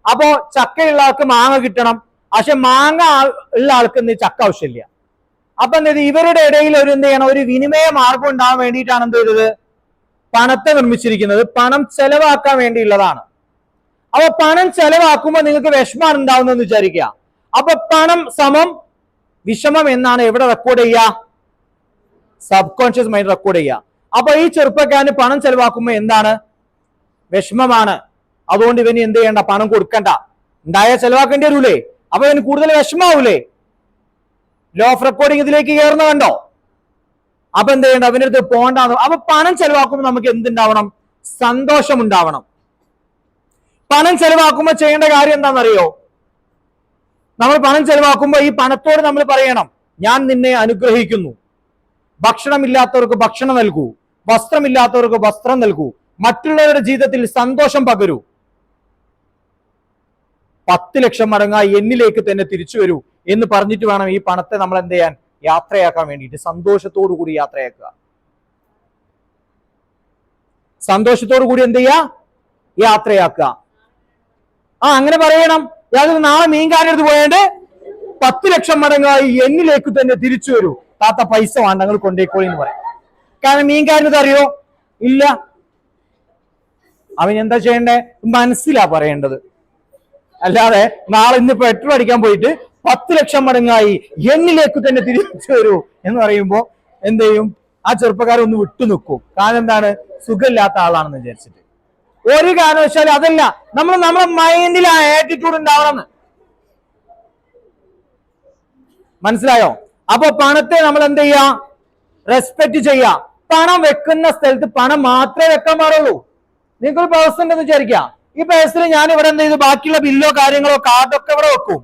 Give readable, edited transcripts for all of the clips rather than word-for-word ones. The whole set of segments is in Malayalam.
അപ്പോ ചക്കയുള്ള ആൾക്ക് മാങ്ങ കിട്ടണം, പക്ഷെ മാങ്ങ ഉള്ള ആൾക്ക് എന്ത് ചക്ക ആവശ്യമില്ല. അപ്പൊ എന്ത് ചെയ്ത് ഇവരുടെ ഇടയിൽ ഒരു എന്ത് ചെയ്യണം, ഒരു വിനിമയ മാർഗം ഉണ്ടാവാൻ വേണ്ടിയിട്ടാണ് എന്ത് ചെയ്തത്, പണത്തെ നിർമ്മിച്ചിരിക്കുന്നത്. പണം ചെലവാക്കാൻ വേണ്ടിയുള്ളതാണ്. അപ്പൊ പണം ചെലവാക്കുമ്പോൾ നിങ്ങൾക്ക് വിഷമാണ് ഉണ്ടാവുന്നതെന്ന് വിചാരിക്കുക. അപ്പൊ പണം സമം വിഷമം എന്നാണ് എവിടെ റെക്കോർഡ് ചെയ്യുക, സബ് കോൺഷ്യസ് മൈൻഡ് റെക്കോർഡ് ചെയ്യുക. അപ്പൊ ഈ ചെറുപ്പക്കാരന് പണം ചെലവാക്കുമ്പോൾ എന്താണ്, വിഷമമാണ്. അതുകൊണ്ട് ഇവന് എന്ത് ചെയ്യണ്ട, പണം കൊടുക്കണ്ട, ഉണ്ടായാൽ ചെലവാക്കേണ്ടി വരൂലേ, അപ്പൊ ഇവന് കൂടുതൽ വിഷമാവൂലേ. ലോ ഓഫ് റെക്കോർഡിങ് ഇതിലേക്ക് കയറുന്ന കണ്ടോ. അപ്പൊ എന്ത് ചെയ്യണ്ട, അവൻ്റെ അടുത്ത് പോകണ്ട. അപ്പൊ പണം ചെലവാക്കുമ്പോൾ നമുക്ക് എന്തുണ്ടാവണം, സന്തോഷം ഉണ്ടാവണം. പണം ചെലവാക്കുമ്പോൾ ചെയ്യേണ്ട കാര്യം എന്താണെന്നറിയോ, നമ്മൾ പണം ചെലവാക്കുമ്പോൾ ഈ പണത്തോട് നമ്മൾ പറയണം, ഞാൻ നിന്നെ അനുഗ്രഹിക്കുന്നു, ഭക്ഷണമില്ലാത്തവർക്ക് ഭക്ഷണം നൽകൂ, വസ്ത്രമില്ലാത്തവർക്ക് വസ്ത്രം നൽകൂ, മറ്റുള്ളവരുടെ ജീവിതത്തിൽ സന്തോഷം പകരൂ, 10 ലക്ഷം മടങ്ങായി എന്നിലേക്ക് തന്നെ തിരിച്ചു വരൂ എന്ന് പറഞ്ഞിട്ട് വേണം ഈ പണത്തെ നമ്മൾ എന്ത് ചെയ്യാൻ, യാത്രയാക്കാൻ വേണ്ടിയിട്ട്. സന്തോഷത്തോടു കൂടി യാത്രയാക്കുക. സന്തോഷത്തോടു കൂടി എന്ത് ചെയ്യുക, യാത്രയാക്കുക. അങ്ങനെ പറയണം. അതായത് നാളെ മീൻകാരടുത്ത് പോയാണ്ട് 10 ലക്ഷം മടങ്ങായി എന്നിലേക്ക് തന്നെ തിരിച്ചു വരൂ, താത്ത പൈസ വേണ്ട നിങ്ങൾ കൊണ്ടേക്കോളി എന്ന് പറയാം. കാരണം മീൻകാരനത് അറിയോ ഇല്ല. അവൻ എന്താ ചെയ്യണ്ടേ, മനസ്സിലാ പറയേണ്ടത്. അല്ലാതെ നാളെ ഇന്ന് പെട്രോൾ അടിക്കാൻ പോയിട്ട് 10 ലക്ഷം മടങ്ങായി എന്നിലേക്ക് തന്നെ തിരിച്ചു വരൂ എന്ന് പറയുമ്പോ എന്ത് ചെയ്യും, ആ ചെറുപ്പക്കാരൻ ഒന്ന് വിട്ടു നിൽക്കും. കാരണം എന്താണ്, സുഖമില്ലാത്ത ആളാണെന്ന് വിചാരിച്ചിട്ട്. ഒരു കാരണവശാലും അതല്ല, നമ്മുടെ മൈൻഡിൽ ആ ആറ്റിറ്റ്യൂഡ് ഉണ്ടാവണം. മനസ്സിലായോ? അപ്പൊ പണത്തെ നമ്മൾ എന്ത് ചെയ്യാ, റെസ്പെക്ട് ചെയ്യാ. പണം വെക്കുന്ന സ്ഥലത്ത് പണം മാത്രമേ വെക്കാൻ പാടുള്ളൂ. നിങ്ങൾക്കൊരു പേഴ്സ് ഉണ്ടെന്ന് വിചാരിക്കാം. ഈ പേഴ്സിൽ ഞാൻ ഇവിടെ എന്ത് ചെയ്തു, ബാക്കിയുള്ള ബില്ലോ കാര്യങ്ങളോ കാർഡൊക്കെ ഇവിടെ വെക്കും.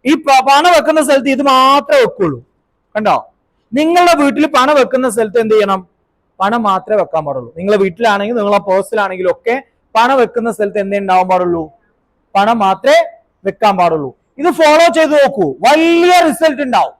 ഈ പണം വെക്കുന്ന സ്ഥലത്ത് ഇത് മാത്രമേ വെക്കുള്ളൂ. കണ്ടോ? നിങ്ങളുടെ വീട്ടിൽ പണം വെക്കുന്ന സ്ഥലത്ത് എന്ത് ചെയ്യണം, പണം മാത്രമേ വെക്കാൻ പാടുള്ളൂ. നിങ്ങളുടെ വീട്ടിലാണെങ്കിൽ നിങ്ങളെ പേഴ്സിലാണെങ്കിലും ഒക്കെ പണം വെക്കുന്ന സ്ഥലത്ത് എന്തേ ഉണ്ടാവാൻ പാടുള്ളൂ, പണം മാത്രമേ വെക്കാൻ പാടുള്ളൂ. ഇത് ഫോളോ ചെയ്ത് നോക്കൂ, വലിയ റിസൾട്ട് ഉണ്ടാവും.